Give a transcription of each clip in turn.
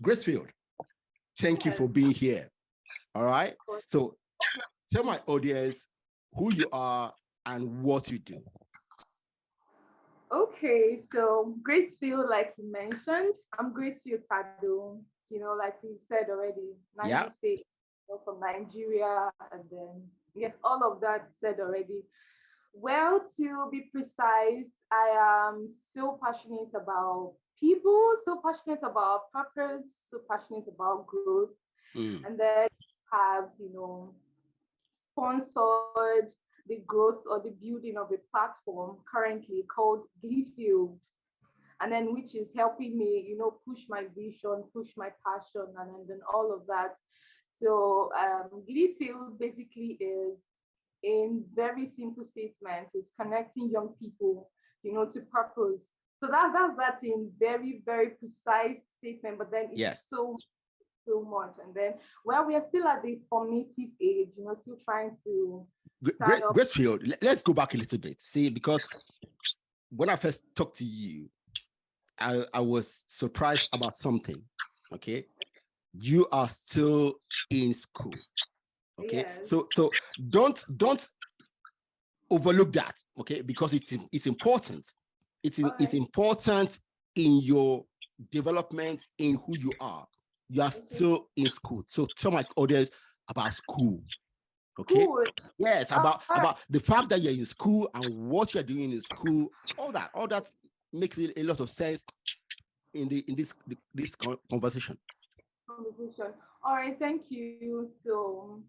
Gracefield, thank you for being here. All right. So tell my audience who you are and what you do. Okay, so Gracefield, like you mentioned, I'm Gracefield Tsado. Like we said already, Yeah. Niger State, from Nigeria, and then all of that said already. Well, to be precise, I am so passionate about people, so passionate about purpose, so passionate about growth, and then have sponsored the growth or the building of a platform currently called GLEEFIELD, and then which is helping me, push my vision, push my passion, and then all of that. So GLEEFIELD basically is, in very simple statements, is connecting young people, to purpose. So that's that in very, very precise statement, but then it's so much. And then, well, we are still at the formative age, still trying to start up. Gracefield, let's go back a little bit. See, because when I first talked to you, I was surprised about something. Okay. You are still in school. Okay. Yes. So don't overlook that, okay, because it's important. It's important in your development, in who you are. You are still in school. So tell my audience about school. Okay. Cool. Yes, about the fact that you're in school and what you're doing in school. All that makes a lot of sense in this conversation. All right, thank you. So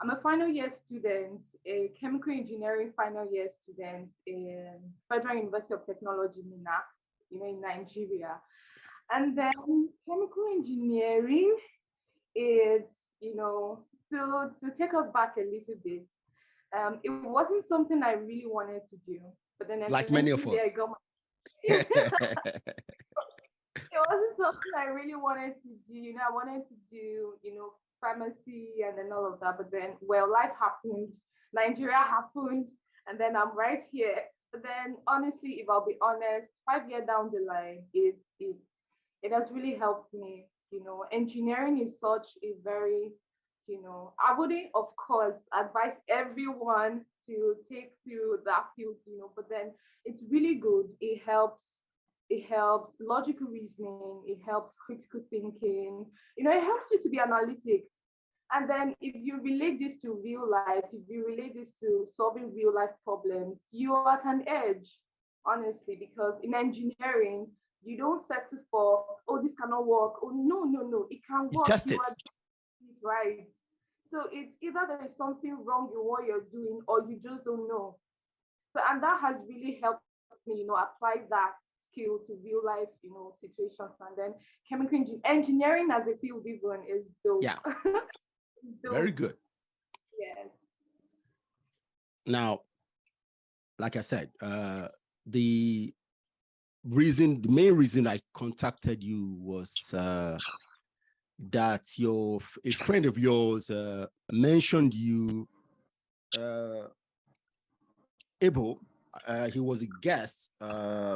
I'm a final year student, a chemical engineering final year student in Federal University of Technology, Minna, in Nigeria. And then chemical engineering is, to take us back a little bit, it wasn't something I really wanted to do, but then like many of us. I got it wasn't something I really wanted to do. I wanted to do, pharmacy and then all of that. But then, well, life happened, Nigeria happened, and then I'm right here. But then, honestly, if I'll be honest, 5 years down the line, it has really helped me. Engineering is such a very, I wouldn't, of course, advise everyone to take through that field, but then it's really good. It helps logical reasoning, it helps critical thinking, it helps you to be analytic. And then if you relate this to real life, if you relate this to solving real life problems, you are at an edge, honestly, because in engineering, you don't settle for, oh, this cannot work. Oh, no, it can work. Test it. Right. So it's either there is something wrong in what you're doing or you just don't know. So, and that has really helped me, apply that skill to real life, situations. And then chemical engineering as a field even is dope. Yeah. Dope. Very good. Yes. Now, like I said, the main reason I contacted you was that a friend of yours mentioned you. Abel, he was a guest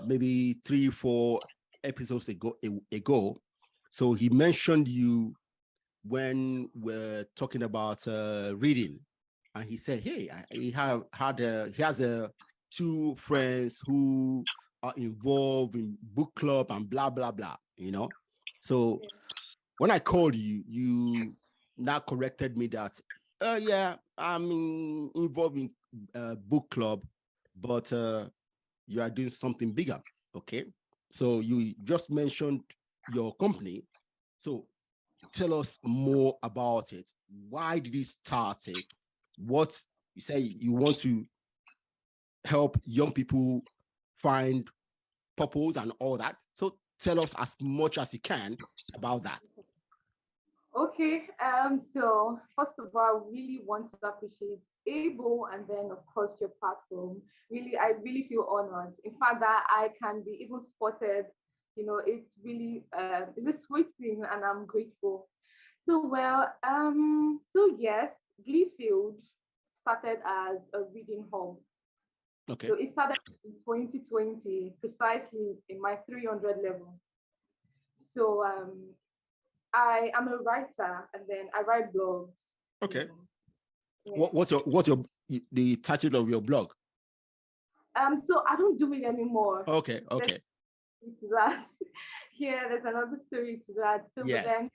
maybe 3-4 episodes ago. So he mentioned you when we're talking about reading, and he said, "Hey, he has 2 friends who are involved in book club and blah blah blah." So when I called you, you now corrected me that, yeah, I'm involved in book club, but you are doing something bigger. Okay, so you just mentioned your company. So tell us more about it. Why did you start it? What you say you want to help young people find purpose and all that. So tell us as much as you can about that. Okay, so first of all, I really want to appreciate Able and then of course your platform. Really, I really feel honored. In fact, that I can be even spotted, it's really it's a sweet thing and I'm grateful. So well, so yes, Gleefield started as a reading home. Okay. So it started in 2020, precisely in my 300 level. So I am a writer, and then I write blogs. Okay. Yeah. What's your the title of your blog? So I don't do it anymore. Okay. Okay. That yeah, there's another story to that. So, but Yes. then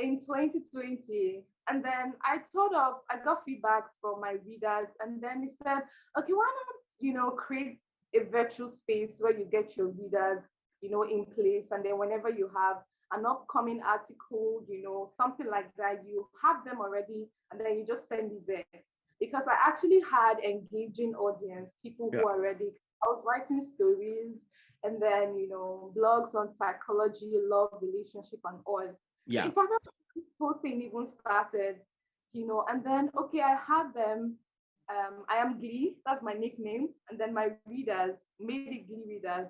in 2020, and then I got feedbacks from my readers, and then they said, okay, why not, create a virtual space where you get your readers, in place, and then whenever you have an upcoming article, something like that, you have them already, and then you just send it there. Because I actually had engaging audience, people Yeah. who are ready. I was writing stories, and then blogs on psychology, love, relationship, and all. So Yeah. if I know this whole thing even started, and then okay, I had them. I am Glee, that's my nickname, and then my readers made it Glee readers.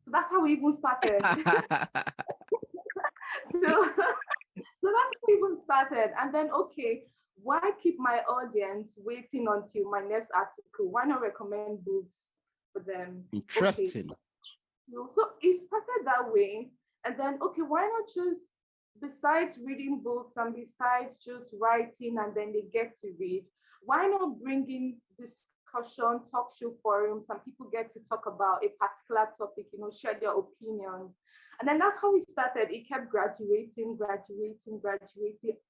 So that's how we even started. So so that's how we even started. And then okay, why keep my audience waiting until my next article? Why not recommend books for them? Okay, Interesting. so it started that way. And then, okay, why not just, besides reading books and besides just writing and then they get to read, why not bring in discussion, talk show forums, and people get to talk about a particular topic, share their opinions. And then that's how we started. It kept graduating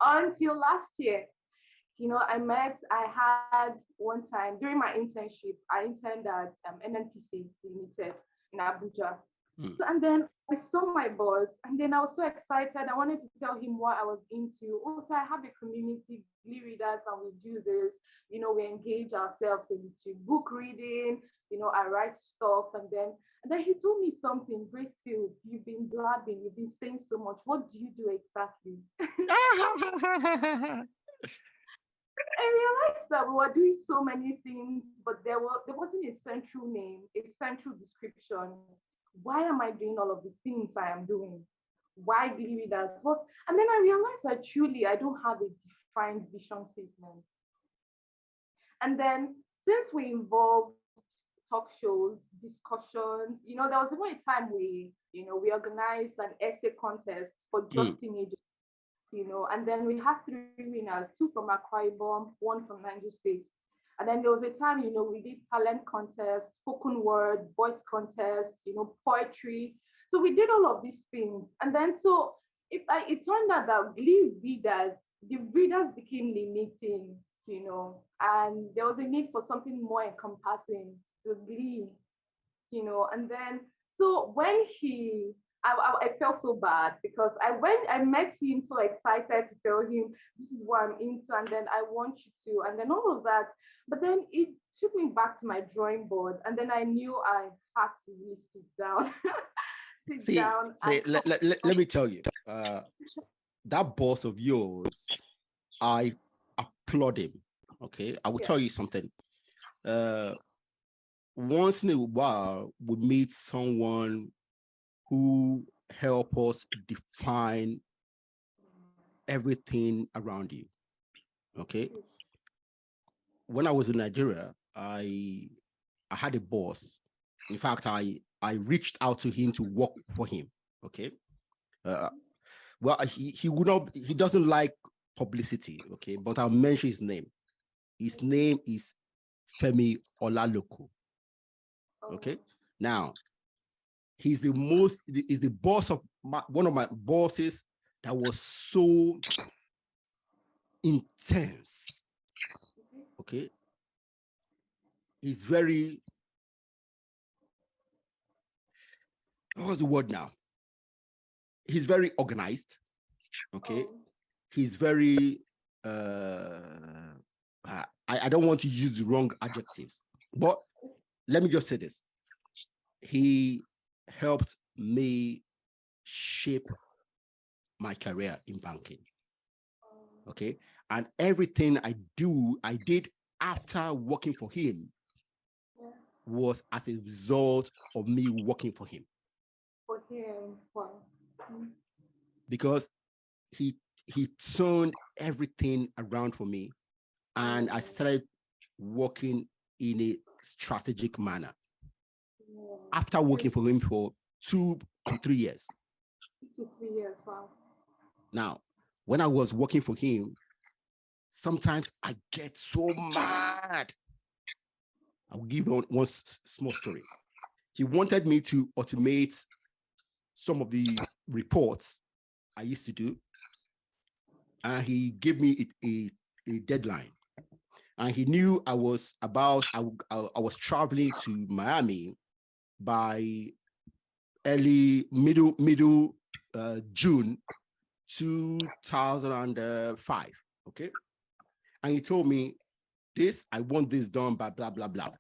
until last year. I had one time during my internship, I interned at NNPC Limited in Abuja. Mm. So, and then I saw my boss, and then I was so excited. I wanted to tell him what I was into. Also, I have a community, Glee readers, and we do this. We engage ourselves into book reading. I write stuff, and then he told me something. Gracefield, you've been blabbing, you've been saying so much. What do you do exactly? I realized that we were doing so many things, but there wasn't a central name, a central description. Why am I doing all of the things I am doing? Why Glee readers? What? And then I realized that truly I don't have a defined vision statement. And then since we involved talk shows, discussions, there was even a time we organized an essay contest for Mm. just teenagers, and then we had three winners, two from Akwa Ibom, one from Niger State. And then there was a time, we did talent contests, spoken word, voice contests, poetry. So we did all of these things. And then so it turned out that the readers became limiting, and there was a need for something more encompassing to Glee, and then so when I felt so bad because I met him so excited to tell him this is what I'm into, and then I want you to, and then all of that. But then it took me back to my drawing board, and then I knew I had to really sit down, sit See, down see, and let me tell you, that boss of yours, I applaud him. Okay, I will yeah, tell you something. Once in a while, we meet someone who help us define everything around you. Okay, when I was in Nigeria, I had a boss. In fact, I reached out to him to work for him. Okay, uh, well, he would not. He doesn't like publicity. Okay, but I'll mention his name. His name is Femi Olaloko. Okay, now he's the boss of one of my bosses that was so intense. Okay, he's very, what's the word now? He's very organized. Okay, he's very I don't want to use the wrong adjectives, but let me just say this. He helped me shape my career in banking. Okay. And everything I did after working for him was as a result of me working for him. for him. Wow. Because he turned everything around for me, and I started working in a strategic manner after working for him for 2 to 3 years. 2 to 3 years. Wow. Now, when I was working for him, sometimes I get so mad. I'll give you one small story. He wanted me to automate some of the reports I used to do, and he gave me a deadline. And he knew I was traveling to Miami by middle June 2005. Okay. And he told me, I want this done by blah, blah, blah.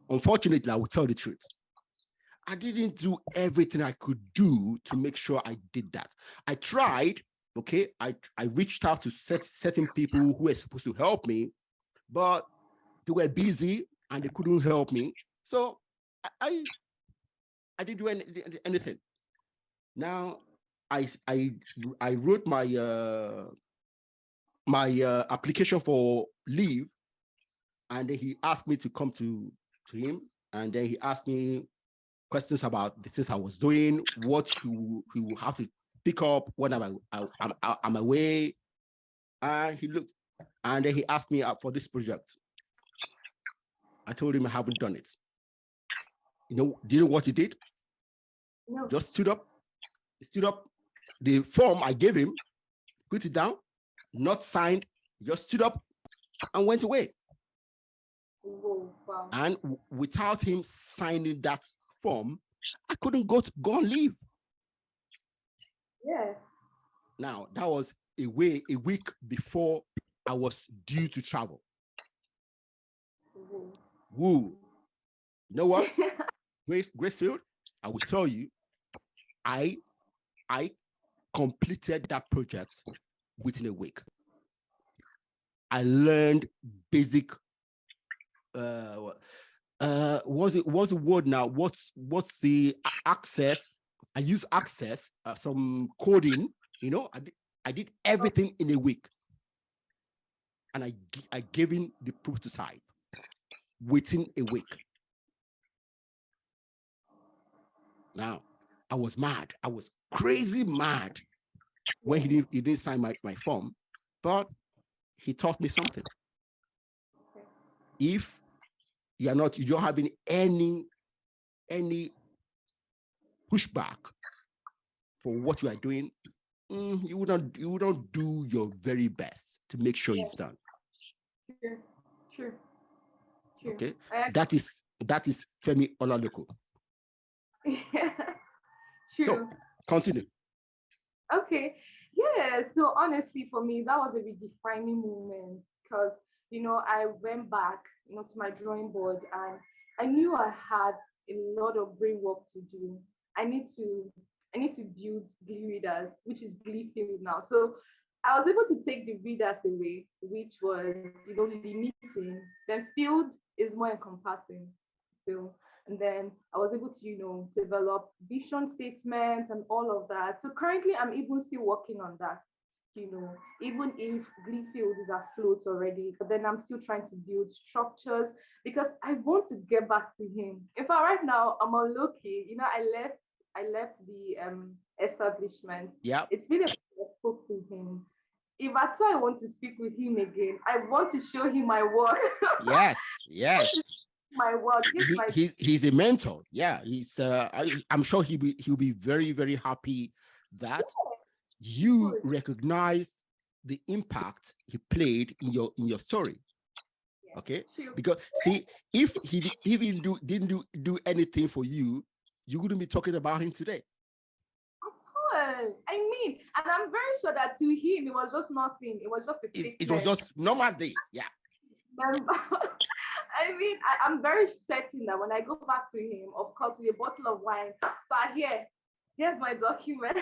Unfortunately, I will tell the truth. I didn't do everything I could do to make sure I did that. I tried, okay? I reached out to certain people who were supposed to help me, but they were busy and they couldn't help me. So I didn't do anything. Now, I wrote my application for leave, and then he asked me to come to him, and then he asked me questions about the things I was doing, what he will have to pick up when I'm away. And he looked, and then he asked me for this project. I told him I haven't done it. Do you know what he did? No. Just stood up. He stood up. The form I gave him, put it down, not signed, just stood up and went away. Whoa, wow. And without him signing that form, I couldn't go on leave. Yeah. Now, that was a week before I was due to travel. Woo. You know what? Gracefield, I will tell you, I completed that project within a week. I learned basic what's the word now? What's the access? I use access, some coding, I did everything in a week. And I gave him the prototype within a week. Now, I was mad. I was crazy mad when he didn't sign my form, but he taught me something. If you don't have any pushback for what you are doing, you wouldn't do your very best to make sure it's done. Sure. Okay, that is Femi Olaloko. Yeah. True. So continue. Okay. Yeah. So honestly, for me, that was a redefining moment because I went back, to my drawing board, and I knew I had a lot of brain work to do. I need to build Glee readers, which is GLEEFIELD now. So I was able to take the readers away, which was limiting. Then field is more encompassing. So and then I was able to develop vision statements and all of that. So currently I'm even still working on that. Even if GLEEFIELD is afloat already, but then I'm still trying to build structures because I want to get back to him. In fact, right now I'm on low key. I left the establishment. Yeah. It's been a while I spoke to him. If at all I want to speak with him again, I want to show him my work. Yes. My work. He's a mentor. Yeah, he's. I'm sure he'll be very, very happy that you recognize the impact he played in your story. Yeah, okay, true. Because see, if he didn't do anything for you, you wouldn't be talking about him today. I mean, and I'm very sure that to him it was just nothing. It was just a sickness. It was just normal day. Yeah. I mean, I'm very certain that when I go back to him, of course, with a bottle of wine, but here's my document.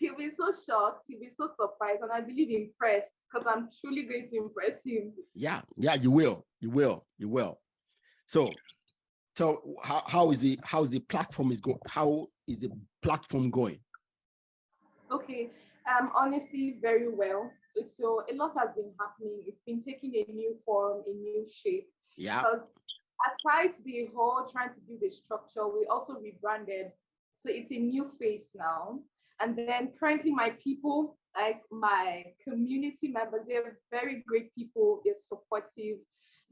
He'll be so shocked. He'll be so surprised, and I believe impressed because I'm truly going to impress him. Yeah, you will. So how is the platform is going? How is the platform going? Okay, honestly, very well. So a lot has been happening. It's been taking a new form, a new shape. Yeah. Because aside the whole trying to do the structure, we also rebranded. So it's a new face now. And then currently my people, like my community members, they're very great people. They're supportive.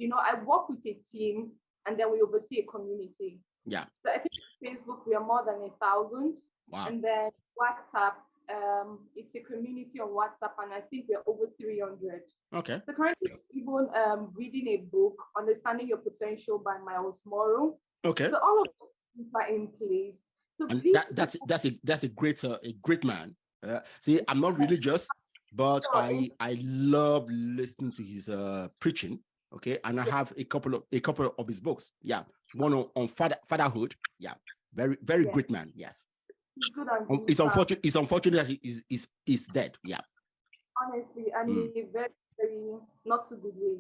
I work with a team and then we oversee a community. Yeah. So I think Facebook, we are more than 1,000. Wow. And then WhatsApp, it's a community on WhatsApp, and I think we're over 300. Okay. So currently, even reading a book, Understanding Your Potential by Miles Morrow. Okay. So all of things are in place. So and that's a great man. See, I'm not religious, but I love listening to his preaching. Okay, and I have a couple of his books. Yeah, one on fatherhood. Yeah, very great man. Yes. Good. It's unfortunate that he's dead. Yeah. Honestly, and in a very, very not so good way.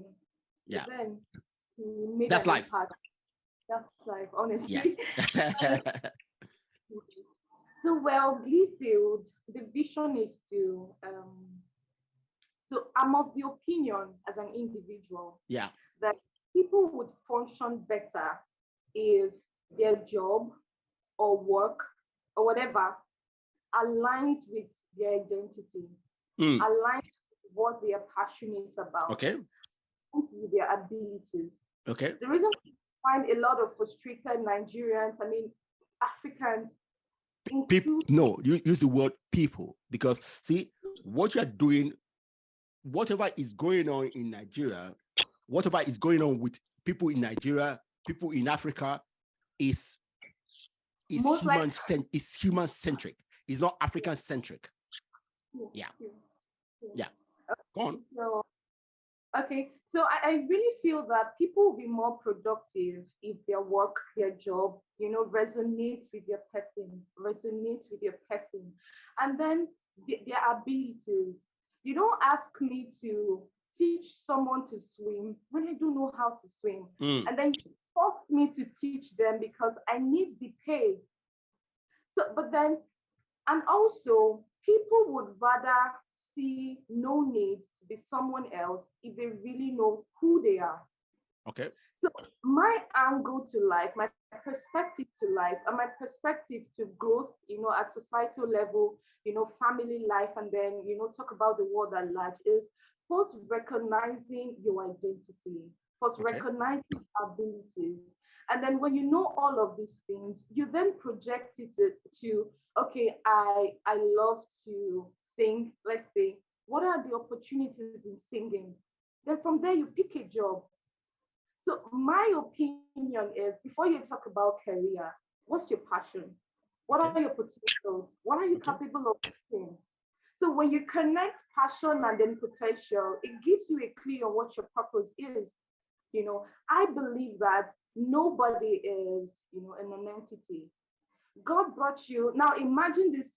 Yeah. But then he made that's life. Impact. That's life, honestly. Yes. So, well, GLEEFIELD, the vision is to. So I'm of the opinion as an individual, that people would function better if their job or work or whatever aligns with their identity, aligns with what they are passionate about, okay, with their abilities. Okay. The reason we find a lot of frustrated Nigerians, I mean, Africans. No, you use the word people, because see, what you're doing, whatever is going on in Nigeria, whatever is going on with people in Nigeria, people in Africa, is human centric. It's not African centric. Yeah. Go on. So I really feel that people will be more productive if their work, their job, resonates with their person, and then their abilities. You don't ask me to teach someone to swim when I don't know how to swim, and then you force me to teach them because I need the pay. So, and also people would rather see no need to be someone else if they really know who they are. Okay. So my angle to life, my perspective to life, and my perspective to growth, at societal level, family life, and then, talk about the world at large, is first recognizing your identity, first recognizing abilities. And then when you know all of these things, you then project it to, okay, I love to sing, let's say, what are the opportunities in singing? Then from there, you pick a job. So my opinion is, before you talk about career, what's your passion? What are your potentials? What are you capable of doing? So when you connect passion and then potential, it gives you a clue on what your purpose is. I believe that nobody is, an entity. God brought you. Now imagine this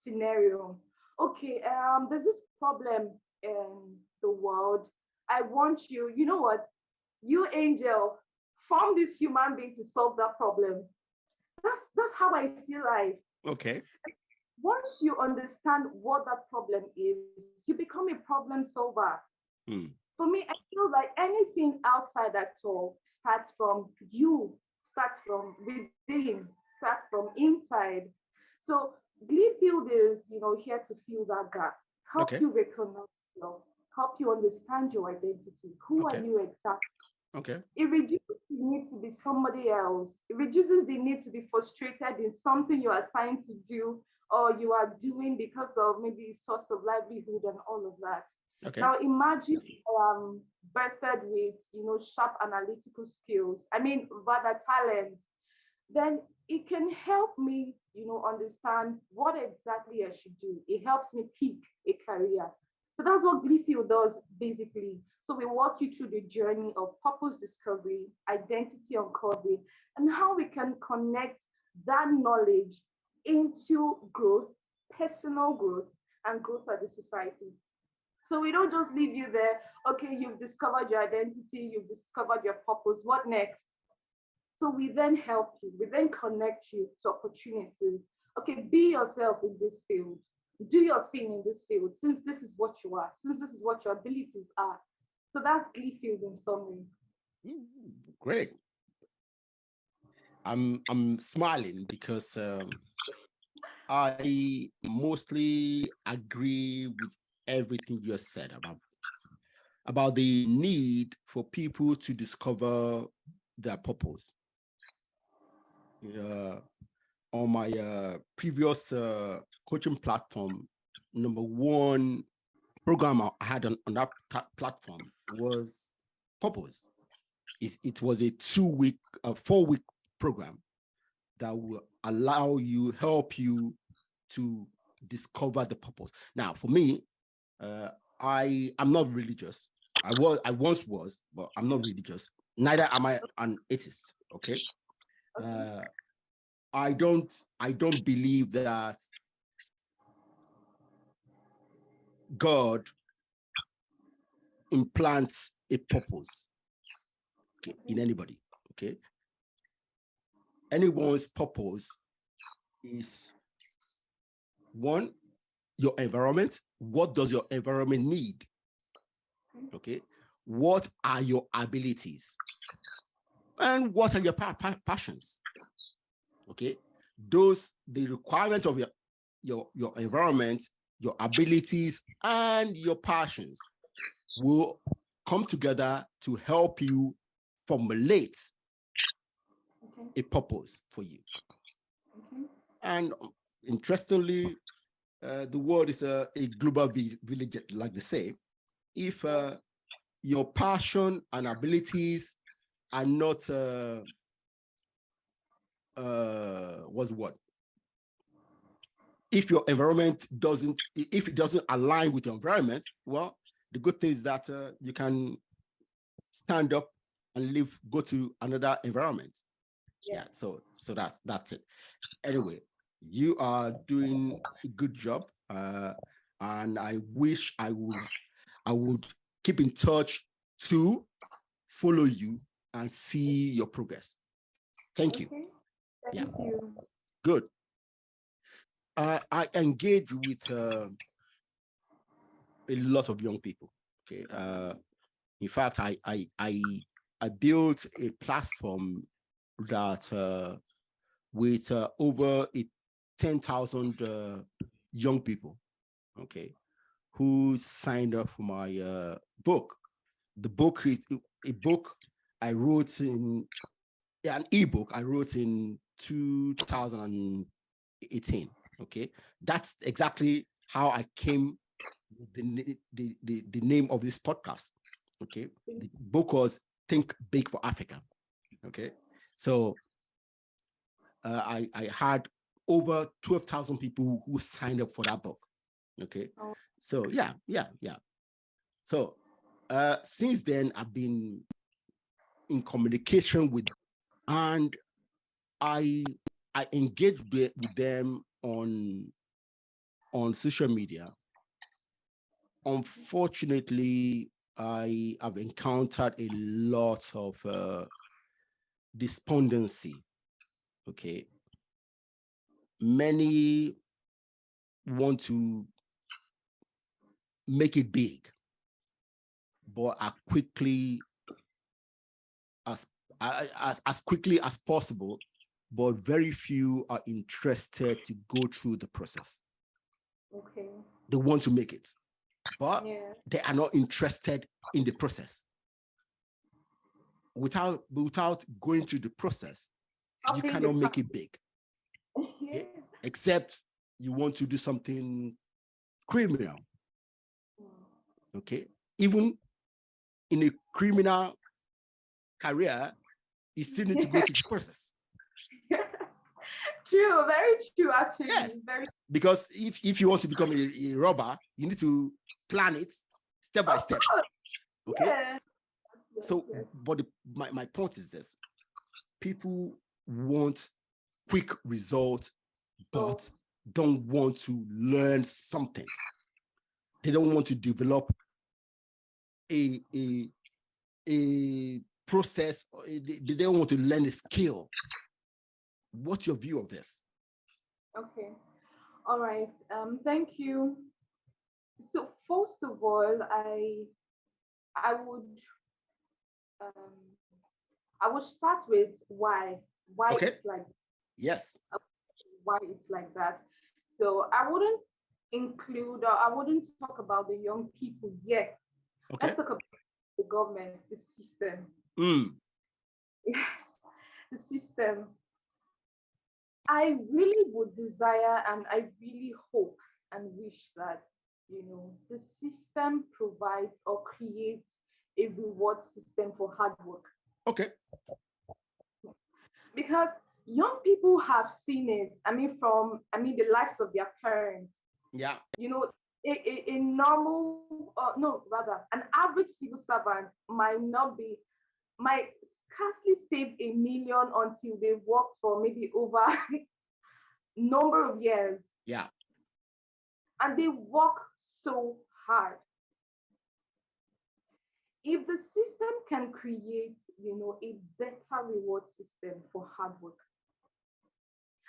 scenario. Okay, there's this problem in the world. I want you, you know what? You angel, form this human being to solve that problem. That's how I see life. Okay. Once you understand what that problem is, you become a problem solver. For me, I feel like anything outside at all starts from you, starts from within, starts from inside. So GLEEFIELD is, here to fill that gap, help you recognize yourself, help you understand your identity. Who are you exactly? Okay. It reduces the need to be somebody else. It reduces the need to be frustrated in something you are assigned to do or you are doing because of maybe source of livelihood and all of that. Okay. Now imagine birthed with, sharp analytical skills. I mean, rather talent. Then it can help me, understand what exactly I should do. It helps me pick a career. So that's what GLEEFIELD does basically. So we walk you through the journey of purpose discovery, identity uncovery, and how we can connect that knowledge into growth, personal growth, and growth at the society. So we don't just leave you there, okay, you've discovered your identity, you've discovered your purpose, what next? So we then help you, we then connect you to opportunities. Okay, be yourself in this field. Do your thing in this field, since this is what you are, since this is what your abilities are. So that's GLEEFIELD in summary. Great. I'm smiling because I mostly agree with everything you said about the need for people to discover their purpose. On my previous coaching platform, number one program I had on that platform was purpose. It was a 2-week, 4-week program that will help you to discover the purpose. Now, for me, I'm not religious. I once was, but I'm not religious. Neither am I an atheist. Okay. I don't believe that God implants a purpose, okay, in anybody. Okay. Anyone's purpose is one, your environment. What does your environment need? Okay. What are your abilities? And what are your passions? Okay. The requirements of your environment, your abilities, and your passions will come together to help you formulate a purpose for you. And interestingly, the world is a global village, like they say. If your passion and abilities are not if your environment doesn't align with your environment, well, the good thing is that you can stand up and go to another environment. Yeah, so that's it. Anyway, you are doing a good job, and I wish I would keep in touch to follow you and see your progress. Thank you. Thank you. Good. I engage with a lot of young people. Okay. In fact, I built a platform that with over 10,000 young people, okay, who signed up for my book. The book is a book I wrote an ebook I wrote in 2018. Okay, that's exactly how I came with the name of this podcast. Okay, the book was Think Big for Africa. Okay, so I had over 12,000 people who signed up for that book. Okay, so yeah. So since then, I've been in communication with, and I engage with them on social media. Unfortunately, I have encountered a lot of despondency. Okay, many want to make it big, but are quickly as quickly as possible, but very few are interested to go through the process. Okay. They want to make it, but they are not interested in the process. Without going through the process, you cannot make it big. Okay? Except you want to do something criminal. Okay, even in a criminal career, you still need to go through the process. True, very true, actually. Yes, very. Because if you want to become a robber, you need to plan it step by step. Okay. Yeah. So, but my point is this: people want quick results, but don't want to learn something. They don't want to develop a process. They don't want to learn a skill. What's your view of this? Okay. All right. Thank you. So first of all, I would start with why Okay. it's like yes why it's like that. So I wouldn't include, or I wouldn't talk about the young people yet. Okay. Let's talk about the government, the system. Yes, the system. I really would desire and I really hope and wish that, the system provides or creates a reward system for hard work. Okay. Because young people have seen it, the lives of their parents. Yeah. A normal, no, rather, an average civil servant might scarcely save 1 million until they've worked for maybe over number of years. Yeah. And they work so hard. If the system can create, a better reward system for hard work,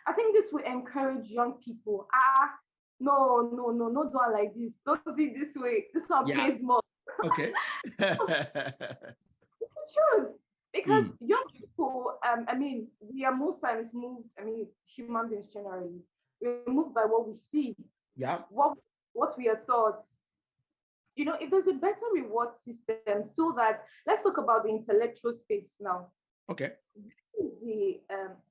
I think this will encourage young people. No, not do it like this. Don't do it this way. This one pays more. Okay. It's the truth. Because young people, we are most times moved, human beings generally, we're moved by what we see. Yeah. What we are taught. If there's a better reward system, so that, let's talk about the intellectual space now. Okay.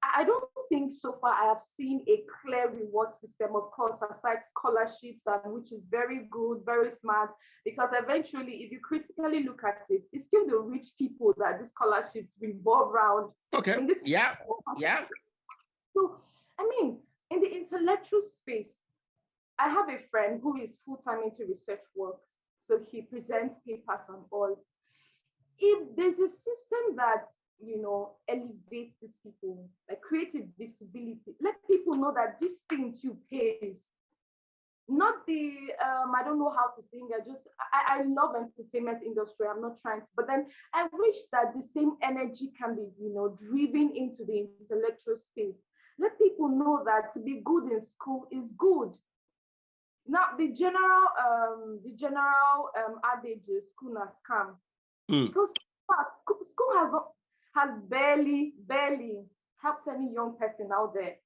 I don't think so far I have seen a clear reward system, of course, aside scholarships, and which is very good, very smart, because eventually, if you critically look at it, it's still the rich people that the scholarships revolve around. Okay. Yeah. So, in the intellectual space, I have a friend who is full-time into research work. So he presents papers and all. If there's a system that, elevates these people, like creative visibility, let people know that this thing too pays. Not the, I don't know how to sing. I love entertainment industry. I'm not trying to, but then I wish that the same energy can be, driven into the intellectual space. Let people know that to be good in school is good. Now, the general adage is school has come, because school has barely helped any young person out there.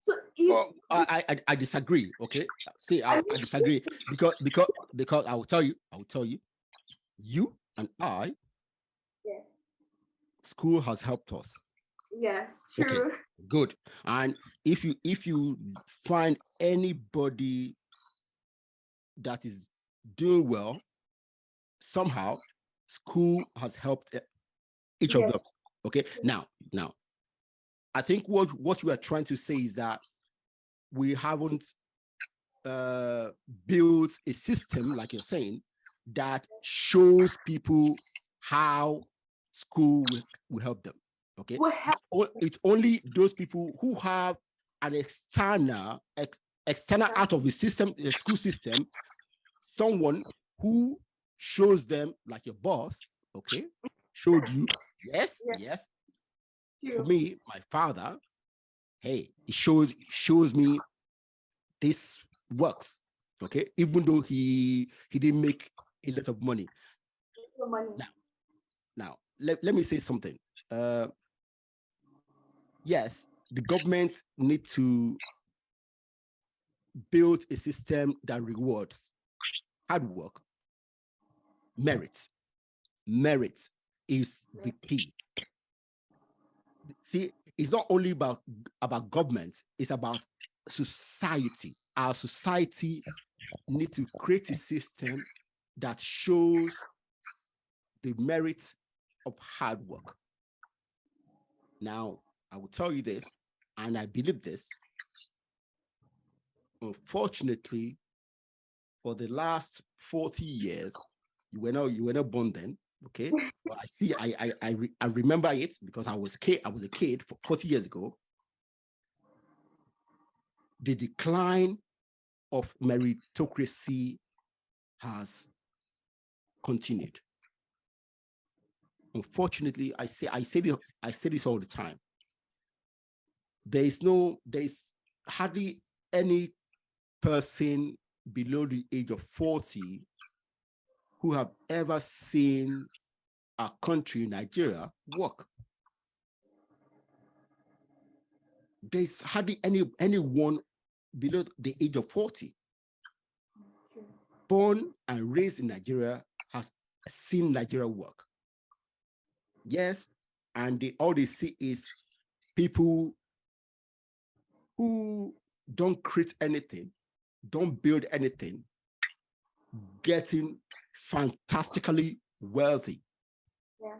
So I disagree. Okay, see, I disagree because I will tell you, you and I, school has helped us. Yes, true. Okay, good. And if you find anybody that is doing well, somehow school has helped each of them. Okay. Now, I think what we are trying to say is that we haven't built a system, like you're saying, that shows people how school will help them. Okay. It's only those people who have an external out of the system, the school system, someone who shows them, like your boss, okay, showed you, yes. For me, my father, hey, he shows me this works, okay, even though he didn't make a lot of money. Now let me say something. Yes, the government need to build a system that rewards hard work. Merit is the key. See, it's not only about government, it's about society. Our society needs to create a system that shows the merit of hard work. Now, I will tell you this, and I believe this. Unfortunately, for the last 40 years, you were not born then, okay? But I see, I remember it because I was a kid 40 years ago. The decline of meritocracy has continued. Unfortunately, I say this all the time. There's hardly any person below the age of 40 who have ever seen a country, Nigeria, work. There's hardly anyone below the age of 40, Okay. born and raised in Nigeria, has seen Nigeria work. Yes, and all they see is people who don't create anything, don't build anything, getting fantastically wealthy. Yeah.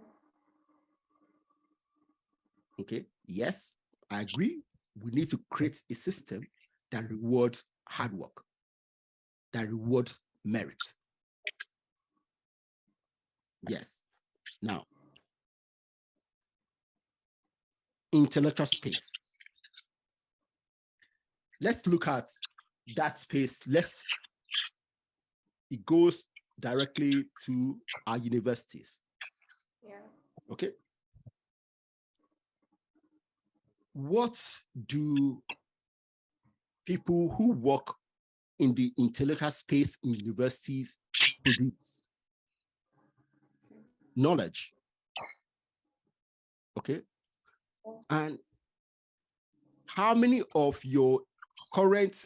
Okay, yes, I agree. We need to create a system that rewards hard work, that rewards merit. Yes. Now, intellectual space. Let's look at that space. It goes directly to our universities. Yeah. Okay. What do people who work in the intellectual space in universities produce? Knowledge. Okay. And how many of your current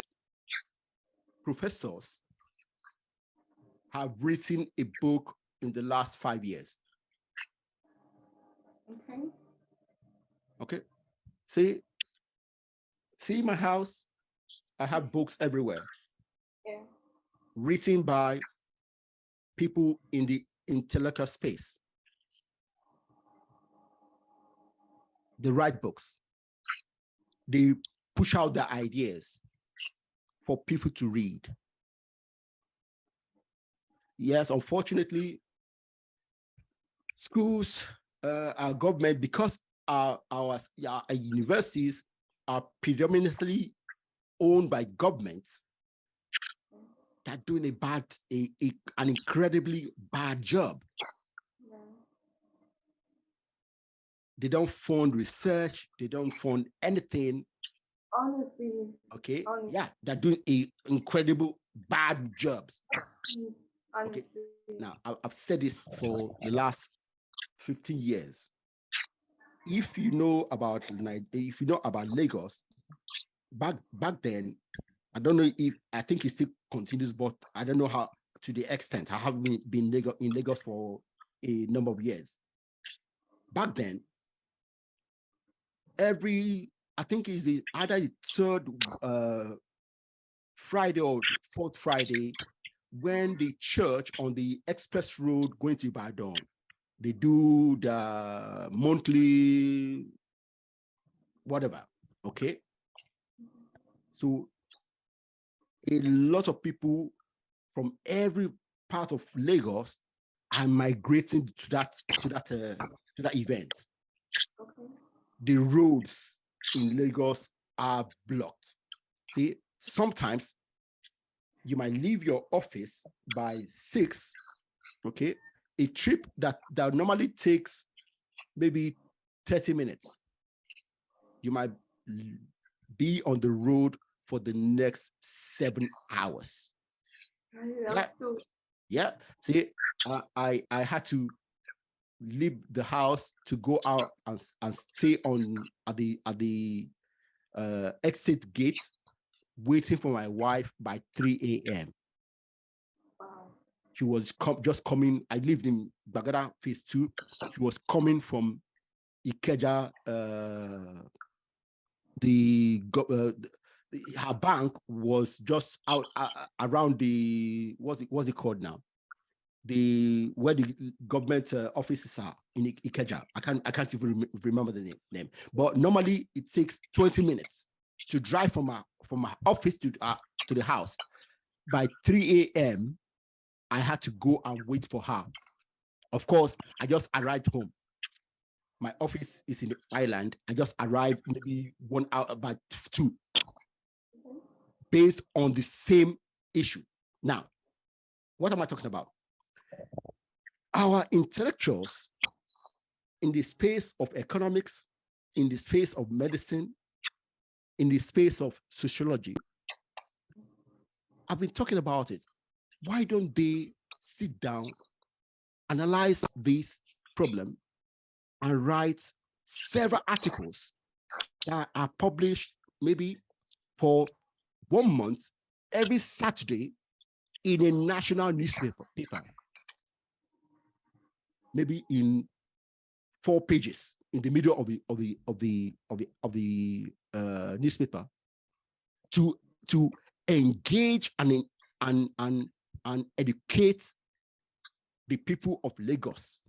professors have written a book in the last 5 years? Okay. Okay. See my house, I have books everywhere. Yeah. Written by people in the intellectual space. They write books. They push out their ideas for people to read. Yes, unfortunately, schools, our government, because our universities are predominantly owned by governments, they're doing an incredibly bad job. Yeah. They don't fund research. They don't fund anything. Honestly. Okay. Honestly. Yeah, they're doing incredible bad jobs. Honestly. Okay. Now, I've said this for the last 15 years. If you know about Lagos, back then, I don't know if I think it still continues, but I don't know how to the extent. I haven't been in Lagos for a number of years. Back then, I think it's either the third Friday or fourth Friday, when the church on the express road going to Ibadan, they do the monthly whatever. Okay. So a lot of people from every part of Lagos are migrating to that event. Okay. The roads in Lagos are blocked. See, sometimes you might leave your office by 6. Okay, a trip that normally takes maybe 30 minutes, you might be on the road for the next 7 hours. Yeah. Yeah. See, I had to leave the house to go out and stay at the exit gate, waiting for my wife by 3 a.m. Wow. She was just coming. I lived in Bagada phase 2. She was coming from Ikeja. Her bank was just out around what's it called now? Where the government offices are in Ikeja. I can't even remember the name. But normally it takes 20 minutes to drive from her office to the house. By 3 a.m., I had to go and wait for her. Of course, I just arrived home. My office is in the island. I just arrived maybe 1 hour, about 2, based on the same issue. Now, what am I talking about? Our intellectuals in the space of economics, in the space of medicine, in the space of sociology, I've been talking about it. Why don't they sit down, analyze this problem, and write several articles that are published maybe for 1 month, every Saturday in a national newspaper, maybe in 4 pages in the middle of the newspaper, to engage and educate the people of Lagos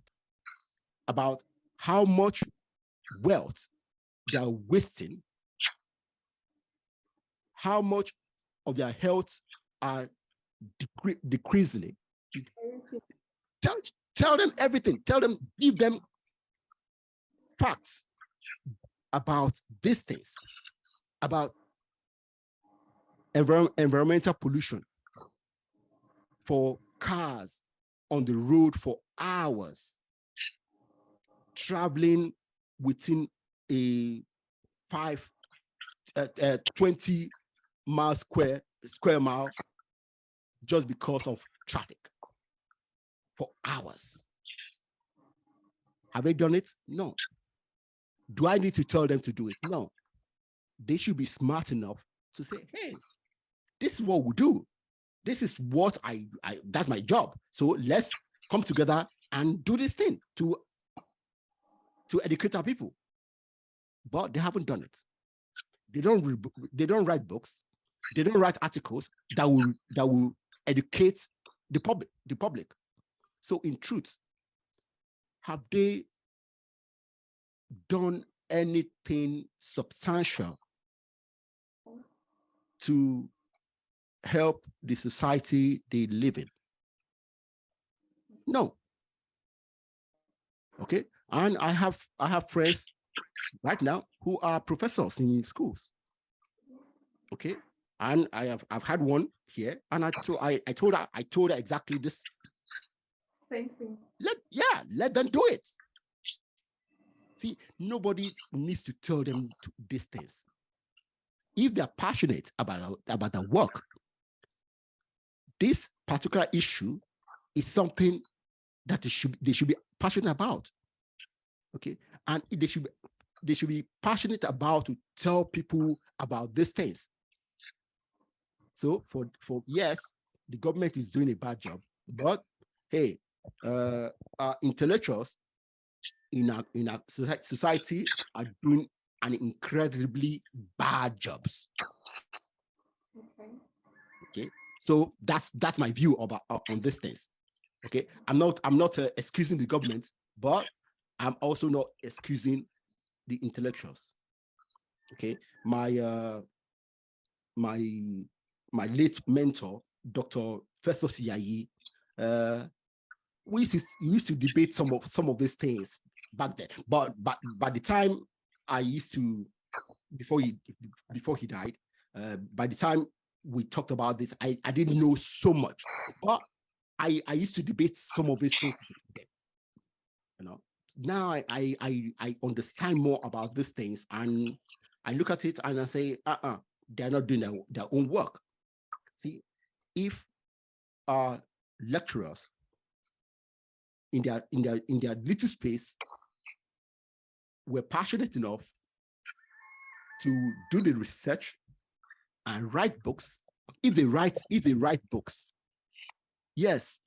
about how much wealth they are wasting, how much of their health are decreasing. Tell them everything. Give them facts about these things, about environmental pollution, for cars on the road for hours, traveling within a 20 square mile just because of traffic for hours. Have they done it? No. Do I need to tell them to do it? No. They should be smart enough to say, hey, this is what we do. This is what that's my job. So let's come together and do this thing to educate our people. But they haven't done it. They don't write books. They don't write articles that will educate the public. So in truth, have they done anything substantial to help the society they live in? No. Okay. And I have friends right now who are professors in schools. Okay. And I've had one here, and I told her exactly this. Same thing. Let them do it. See, nobody needs to tell them these things. If they're passionate about the work, this particular issue is something that they should be passionate about. Okay, and they should be passionate about to tell people about these things. So for yes, the government is doing a bad job, but hey, our intellectuals in our society are doing an incredibly bad jobs. Okay, so that's my view about on these things. Okay, I'm not excusing the government, but I'm also not excusing the intellectuals. Okay, my late mentor, Dr. Festus Yayi, we used to debate some of these things back then. But by the time I used to, before he died, by the time we talked about this, I didn't know so much, but I used to debate some of these things. You know, now I understand more about these things, and I look at it and I say, they're not doing their own work. See, if our lecturers in their little space were passionate enough to do the research and write books, if they write books, yes,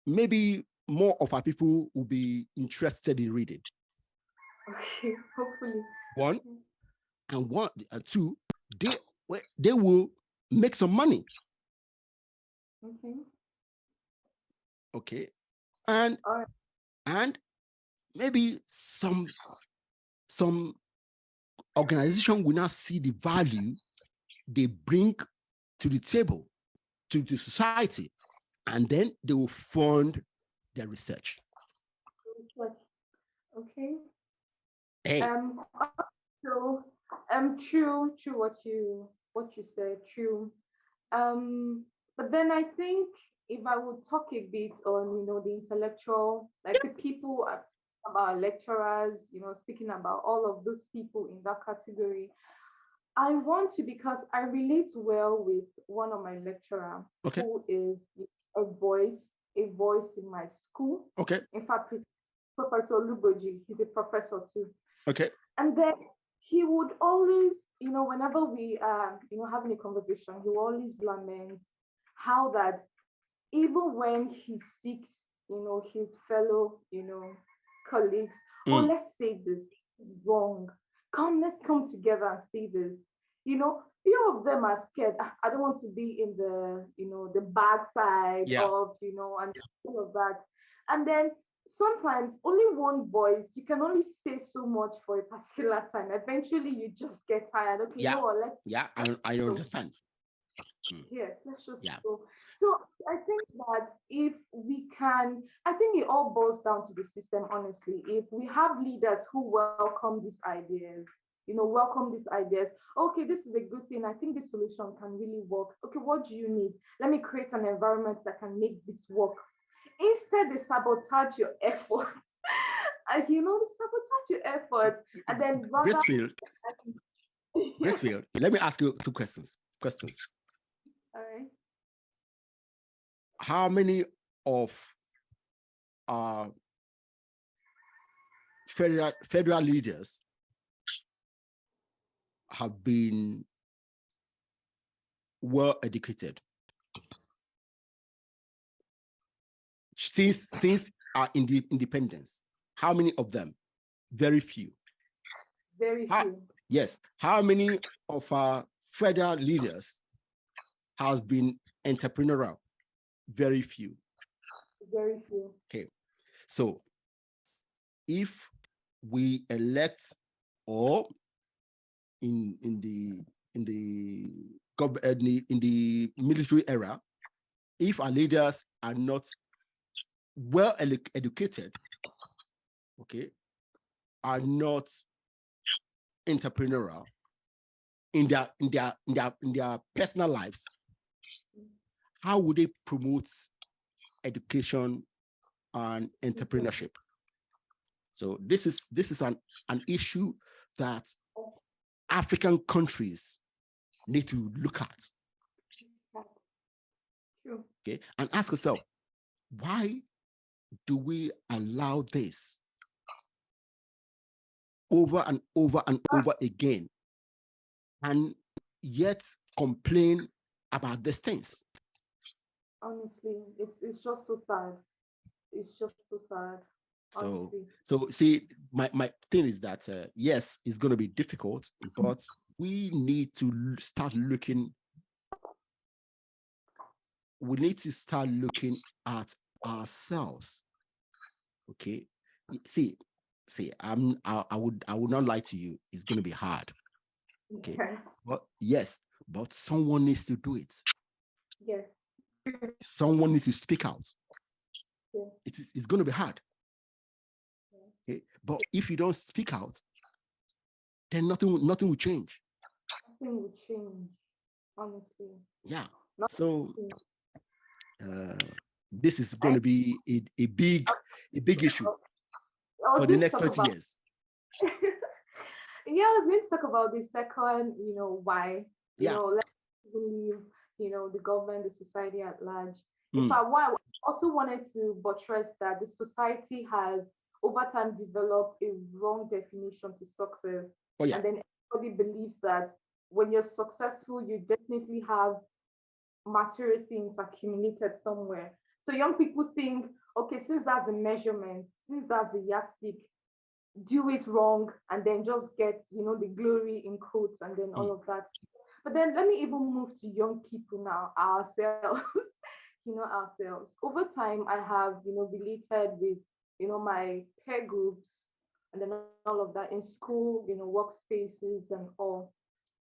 maybe more of our people will be interested in reading. Okay, hopefully. One, and two, they will make some money. Okay. And maybe some organization will not see the value they bring to the table, to the society, and then they will fund their research. Okay. Hey. So true what you said, true. But then I think if I would talk a bit on, the intellectual, like the people about lecturers, speaking about all of those people in that category, I want to, because I relate well with one of my lecturers, okay, who is a voice in my school. Okay. In fact, Professor Lugoji, he's a professor too. Okay. And then he would always whenever we are, having a conversation, he will always lament how that even when he seeks, his fellow, colleagues, oh, Mm. let's say this is wrong. Let's come together and say this. Few of them are scared. I don't want to be in the, the bad side Yeah. of, and all of that. And then sometimes only one voice, you can only say so much for a particular time. Eventually you just get tired. Okay, Yeah. what, let's Yeah. let's I go. understand. Mm. Yes, let's just Yeah. go. So I think that if we can, I think it all boils down to the system, honestly. If we have leaders who welcome these ideas, welcome these ideas, okay, this is a good thing. I think this solution can really work. Okay, what do you need? Let me create an environment that can make this work. Instead, they sabotage your effort. And they sabotage your effort. And then rather, Gracefield, Gracefield, let me ask you two questions. all right. How many of our federal leaders have been well educated since things are in the independence? How many of them? Very few. Very How, few. yes. How many of our federal leaders has been entrepreneurial? Very few. Very few. Okay. So if we elect, or in the military era, if our leaders are not well educated, okay, are not entrepreneurial in their personal lives, how would they promote education and entrepreneurship? So this is an issue that African countries need to look at. True. Okay, and ask yourself, why do we allow this over and over and over again, and yet complain about these things? Honestly, it's just so sad. It's just so sad. So, Honestly. see, my thing is that yes, it's going to be difficult, but we need to start looking. We need to start looking at ourselves. Okay, see, I would not lie to you. It's going to be hard. Okay, Okay. but yes, but someone needs to do it. Yes. Someone needs to speak out. Yeah. It's going to be hard. Okay, but if you don't speak out, then nothing will change. Nothing will change. Honestly. Yeah. Nothing So will change. this is going I, to be a big issue I was for the going to next talk 20 about years. yeah, I was going to talk about the second, why, Yeah. let's believe, the government, the society at large. In Mm. fact, why I also wanted to buttress that the society has over time developed a wrong definition to success. Oh yeah. And then everybody believes that when you're successful, you definitely have material things accumulated somewhere. So young people think, okay, since that's a measurement, since that's a yardstick, do it wrong and then just get the glory in quotes and then all Mm. of that. But then let me even move to young people now, ourselves. Ourselves over time I have related with my peer groups and then all of that in school, workspaces and all,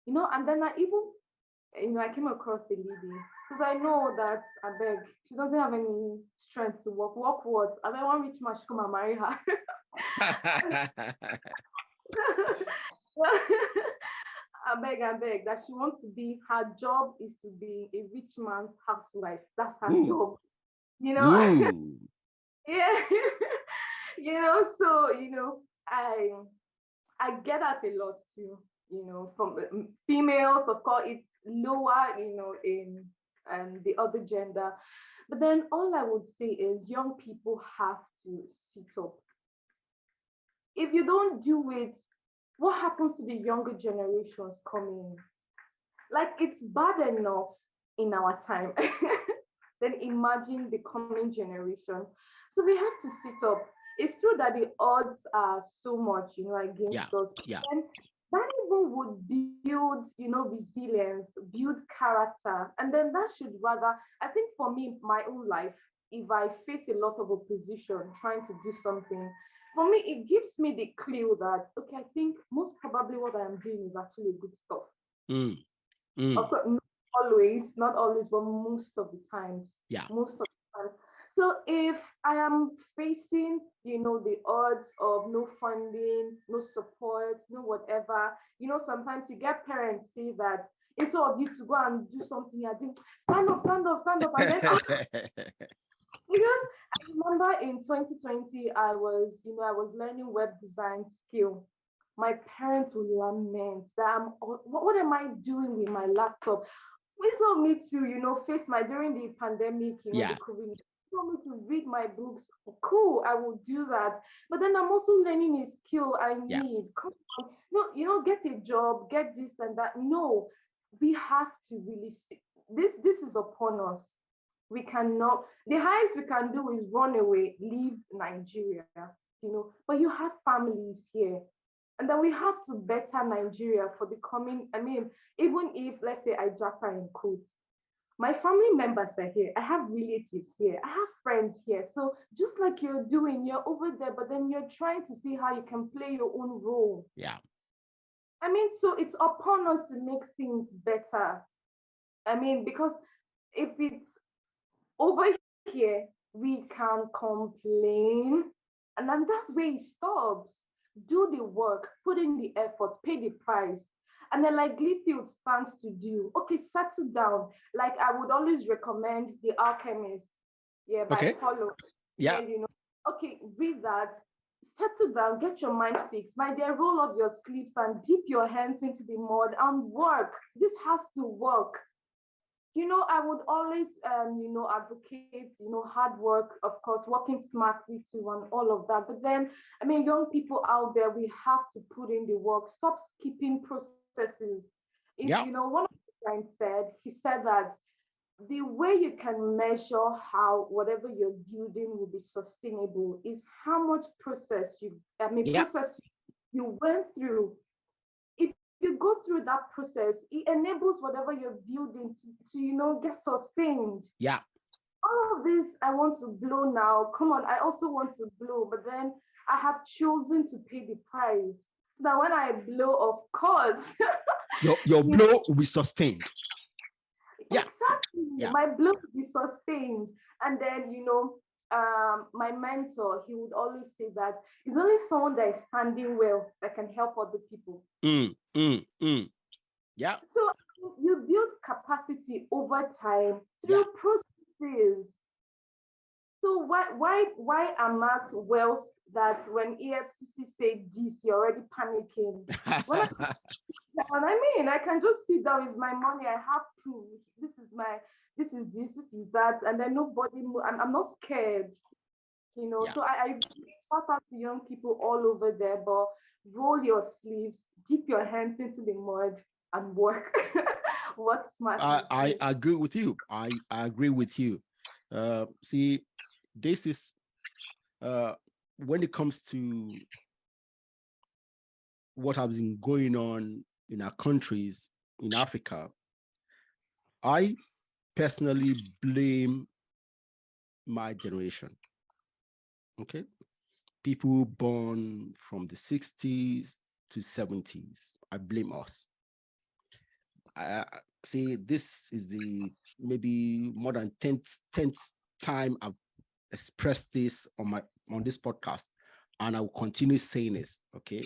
and then I even I came across a lady because I know that I beg she doesn't have any strength to work. Work what? I mean, one rich man should come and marry her. I beg that she wants to be, her job is to be a rich man's housewife. That's her Ooh. job, you know. Ooh. Yeah. So I get that a lot too, from females. Of course, it's lower, in the other gender. But then all I would say is young people have to sit up. If you don't do it, what happens to the younger generations coming? Like, it's bad enough in our time. Then imagine the coming generation. So we have to sit up. It's true that the odds are so much, against us. Yeah. And that even would build, resilience, build character. And then that should rather, I think for me, my own life, if I face a lot of opposition trying to do something, for me, it gives me the clue that, okay, I think most probably what I'm doing is actually good stuff. Mm. Mm. Of course, not always, but most of the times. Yeah. Most of the time. So if I am facing, the odds of no funding, no support, no whatever, sometimes you get parents say that instead of you to go and do something, you're doing, stand up, stand up, stand up, and then because I remember in 2020, I was learning web design skill. My parents would lament that what am I doing with my laptop? We saw me to, face my during the pandemic, Yeah. the COVID. Want me to read my books? Cool, I will do that. But then I'm also learning a skill I Yeah. need. Come on, no, get a job, get this and that. No, we have to really see this. This is upon us. We cannot. The highest we can do is run away, leave Nigeria. But you have families here, and then we have to better Nigeria for the coming. I mean, even if, let's say, I japa in quotes, my family members are here. I have relatives here. I have friends here. So just like you're doing, you're over there, but then you're trying to see how you can play your own role. Yeah. I mean, so it's upon us to make things better. I mean, because if it's over here, we can complain, and then that's where it stops. Do the work, put in the effort, pay the price. And then, like Gleefield stands to do, okay, settle down. Like, I would always recommend The Alchemist, by Okay. Paulo. Yeah. And, okay, read that, settle down, get your mind fixed. My dear, roll up your sleeves and dip your hands into the mud and work. This has to work. I would always, advocate, hard work, of course, working smartly too, and all of that. But then, I mean, young people out there, we have to put in the work. Stop skipping processes. Yeah. One of my friends said, he said that the way you can measure how whatever you're building will be sustainable is how much process you went through. If you go through that process, it enables whatever you're building to get sustained. Yeah. All of this, I want to blow now. Come on, I also want to blow, but then I have chosen to pay the price. So that when I blow, of course, your blow will be sustained. Yeah. Exactly. Yeah. My blow will be sustained. And then, my mentor, he would always say that it's only someone that is standing well that can help other people. Yeah. So you build capacity over time through processes. So why amass wealth that when EFCC say this, you're already panicking? And I mean, I can just sit down with my money. I have proof. This is this is that, and then nobody. I'm not scared. So I shout out to young people all over there, but roll your sleeves, dip your hands into the mud, and work. What smart? I agree with you. I agree with you. See, this is when it comes to what has been going on in our countries in Africa, I personally blame my generation. Okay, people born from the 60s to 70s. I blame us. I see this is the maybe more than 10th time I've expressed this on this podcast, and I will continue saying this, okay?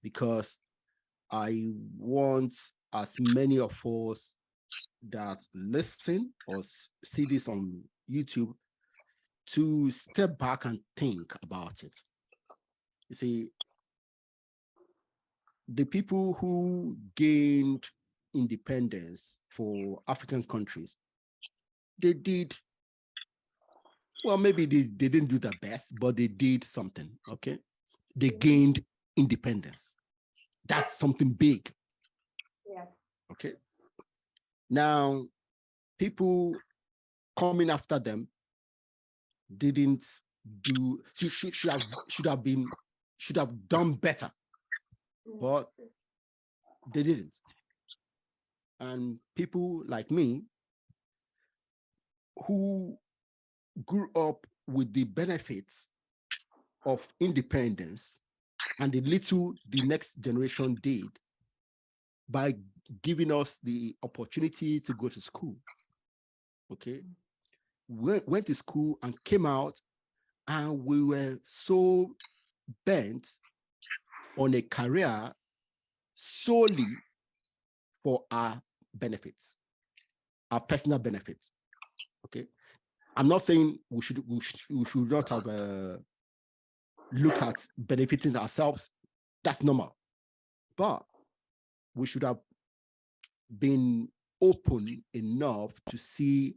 Because I want as many of us that listen or see this on YouTube to step back and think about it. You see, the people who gained independence for African countries, they did, well, maybe they didn't do the best, but they did something, okay? They gained independence. That's something big. Yeah. Okay. Now, people coming after them didn't do, should have done better, but they didn't. And people like me who grew up with the benefits of independence and the little the next generation did by giving us the opportunity to go to school. Okay. Went to school and came out, and we were so bent on a career solely for our benefits, our personal benefits. Okay. I'm not saying we should not have look at benefiting ourselves. That's normal. But we should have been open enough to see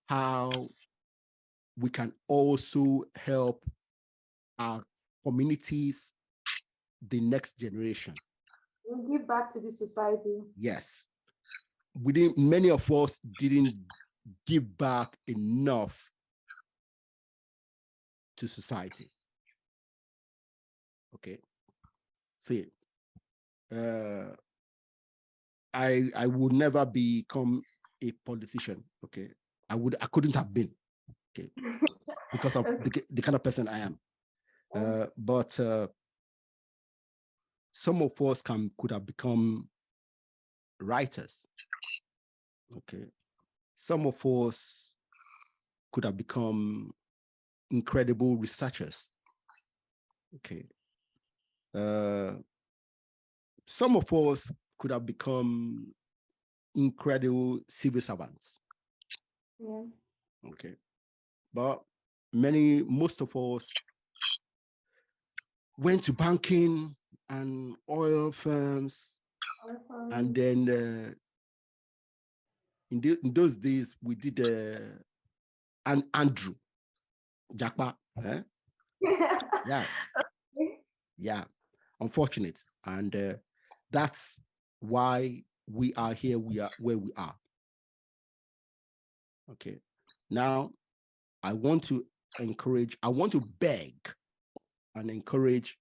how we can also help our communities, the next generation. We'll give back to the society. Yes. Many of us didn't give back enough to society. Okay. See, I would never become a politician. Okay. I couldn't have been. Okay. Because of the kind of person I am. But some of us could have become writers. Okay. Some of us could have become incredible researchers. Okay. Some of us could have become incredible civil servants. Yeah. Okay. But most of us went to banking and oil firms. And then in those days, we did an Andrew Jackpa. Eh? Yeah. Yeah. Unfortunate. And that's why we are here. We are where we are. Okay. Now, I want to beg and encourage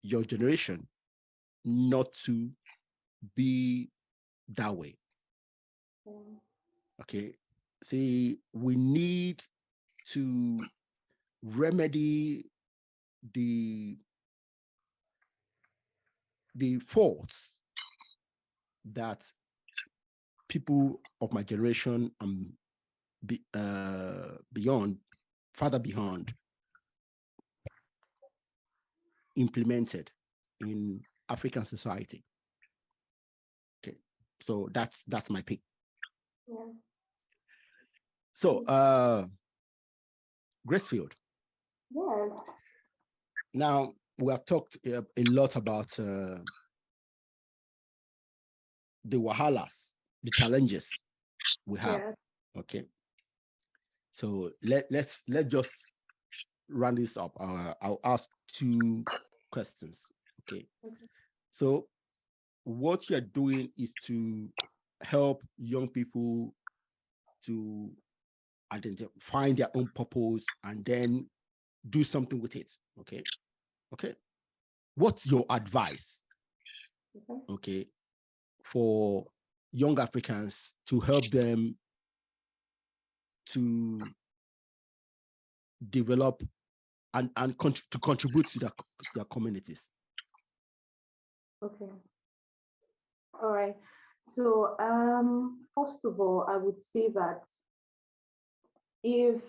your generation not to be that way. Okay. See, we need to remedy the faults that people of my generation and beyond, farther beyond, implemented in African society. Okay, so that's my pick. Yeah. So, Gracefield. Yes. Now we have talked a lot about the wahalas, the challenges we have. Yeah. Okay. So let's just run this up. I'll ask 2 questions. Okay. So what you're doing is to help young people to find their own purpose and then do something with it. Okay. Okay. What's your advice? Okay. For young Africans to help them to develop and to contribute to their communities? Okay. All right. So, first of all, I would say that if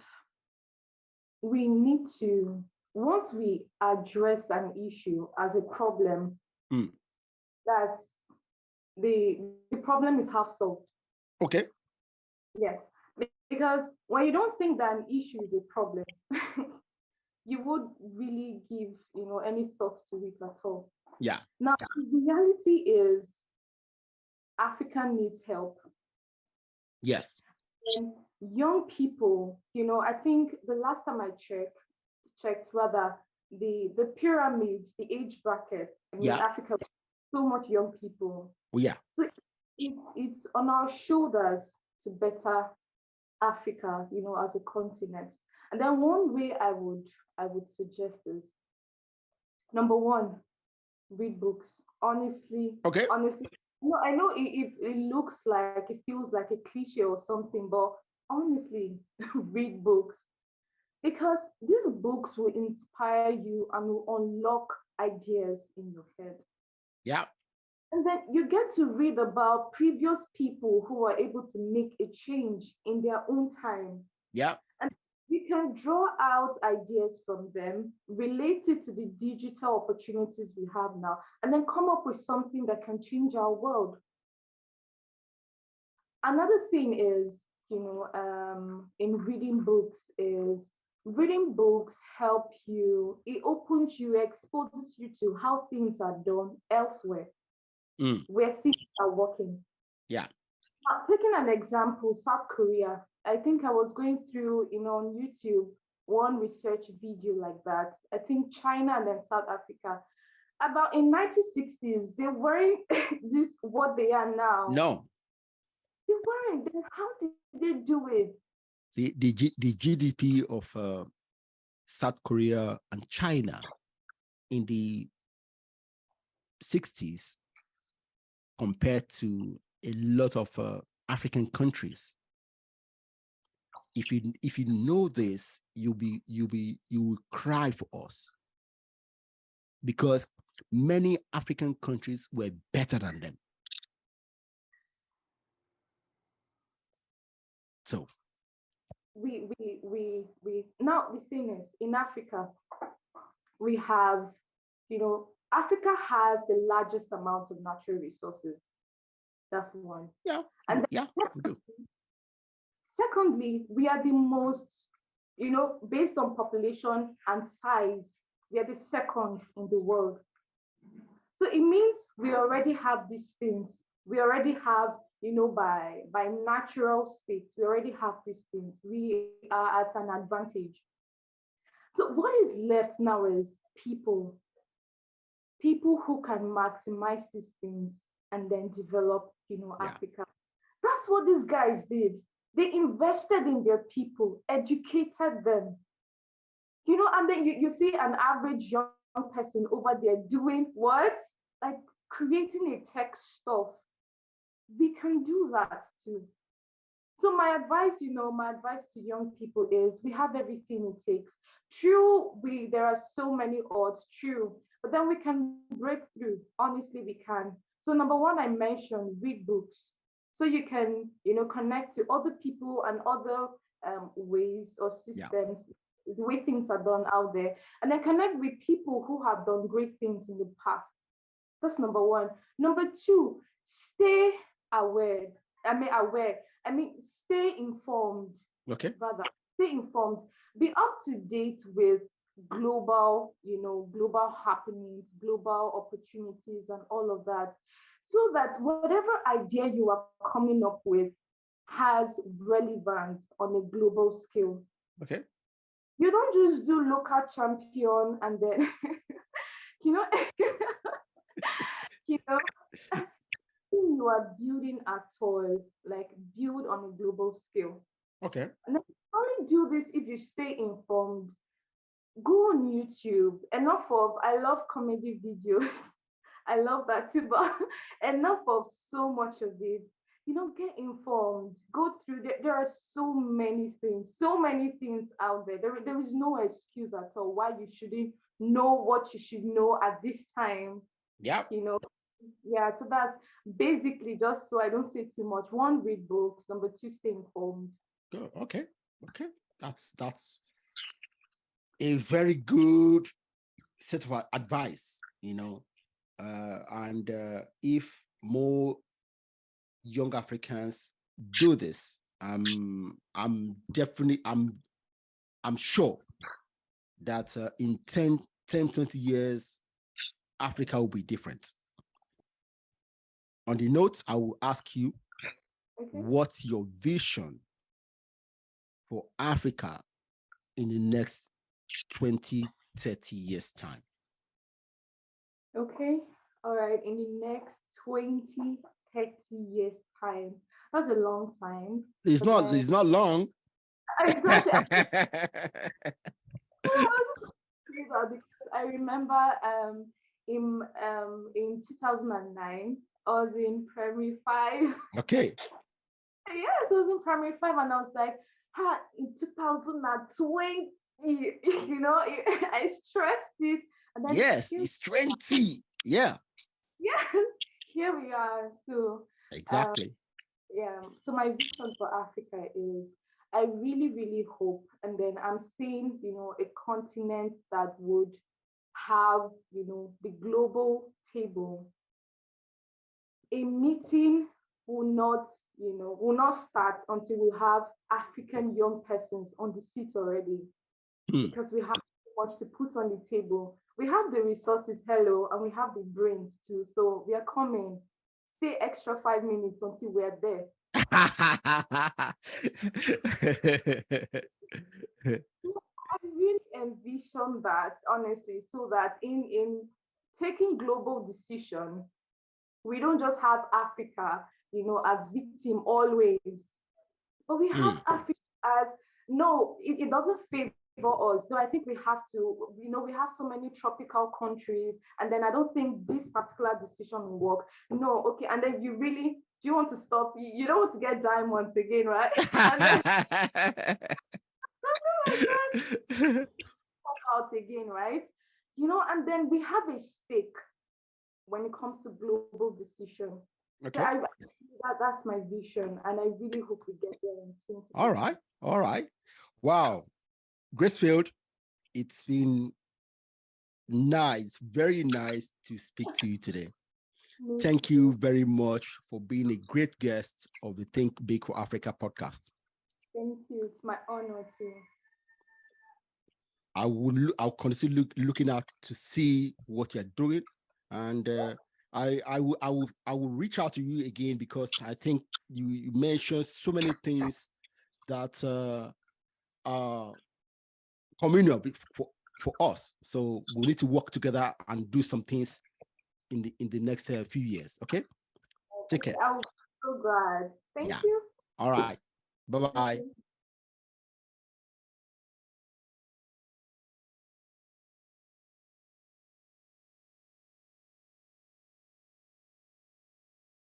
we need to, once we address an issue as a problem, that's the problem is half solved. Okay. Yes. Because when you don't think that an issue is a problem, you would really give, any thought to it at all. Yeah. Now, the reality is Africa needs help. Yes. And young people, I think the last time I checked rather, the pyramid, the age bracket in Africa so much young people. Oh, yeah. So it's on our shoulders to better Africa, as a continent. And then one way I would suggest is, number one, read books. Okay. Honestly, I know it looks like, it feels like a cliche or something, but honestly, read books, because these books will inspire you and will unlock ideas in your head. Yeah. And then you get to read about previous people who are able to make a change in their own time. Yeah. And you can draw out ideas from them, relate it to the digital opportunities we have now, and then come up with something that can change our world. Another thing is, in reading books help you, it opens you, exposes you to how things are done elsewhere, where things are working. Yeah. Taking an example, South Korea, I think I was going through, on YouTube, one research video like that. I think China and then South Africa. About in 1960s, they weren't this what they are now. No. They weren't. Then how did they do it? See, the GDP of South Korea and China in the 60s compared to a lot of African countries. If you know this, you will cry for us, because many African countries were better than them. So we now, the thing is, in Africa, we have, Africa has the largest amount of natural resources. That's one. yeah. And yeah, we do. Secondly, we are the most, based on population and size, we are the second in the world. So it means we already have these things. We already have, by natural states, we already have these things. We are at an advantage. So what is left now is people who can maximize these things and then develop, Africa. That's what these guys did. They invested in their people, educated them, and then you see an average young person over there doing what? Like creating a tech stuff. We can do that too. So my advice to young people is, we have everything it takes. True, there are so many odds, true, but then we can break through. Honestly, we can. So number one, I mentioned, read books. So you can, connect to other people and other ways or systems, the way things are done out there, and then connect with people who have done great things in the past. That's number one. Number two, stay aware. Stay informed. Okay. Rather, stay informed. Be up to date with global happenings, global opportunities, and all of that, so that whatever idea you are coming up with has relevance on a global scale. Okay. You don't just do local champion and then, you know, you know, you are building at all, like build on a global scale. Okay. And then only do this if you stay informed. Go on YouTube. I love comedy videos. I love that too, but enough of so much of it. Get informed. Go through. There are so many things out there. There is no excuse at all why you shouldn't know what you should know at this time. Yeah. Yeah, so that's basically, just so I don't say too much. One, read books. Number two, stay informed. Good. Okay. That's a very good set of advice, and if more young Africans do this, I'm sure that in 20 years, Africa will be different. On the note, I will ask you, what's your vision for Africa in the next 20, 30 years' time? Okay. All right, in the next 20, 30 years time. That's a long time. It's But not. then It's not long. exactly, because I remember in 2009, I was in primary five. Okay. Yes, I was in primary five, and I was like, in 2020, I stressed it, and then Yes, here, it's 20. Yeah, yes, here we are. So, um, exactly. yeah. So my vision for Africa is, I really, really hope, and then I'm seeing, a continent that would have, the global table. A meeting will not start until we have African young persons on the seat already, Hmm. because we have so much to put on the table. We have the resources, hello, and we have the brains too. So we are coming. Say extra 5 minutes until we're there. I really envision that, honestly, so that in taking global decision, we don't just have Africa, as victim always. But we have Hmm. Africa as, no, it doesn't favor us. No, I think we have to, we have so many tropical countries, and then I don't think this particular decision will work. No, okay, and then do you want to stop? You don't want to get diamonds again, right? And then out again, right? And then we have a stake when it comes to global decision. So Okay. that's my vision, and I really hope we get there in All 2020. right. All right. Wow. Gracefield, it's been nice, very nice to speak to you today. Me Thank too. you very much for being a great guest of the Think Big for Africa podcast. Thank you. It's my honor too. I'll continue looking out to see what you're doing, and I will reach out to you again because I think you mentioned so many things that are communal for us. So we need to work together and do some things in the next few years. Okay, take Okay, care. I will be so glad. Thank Yeah. you. All right. Bye bye. Okay.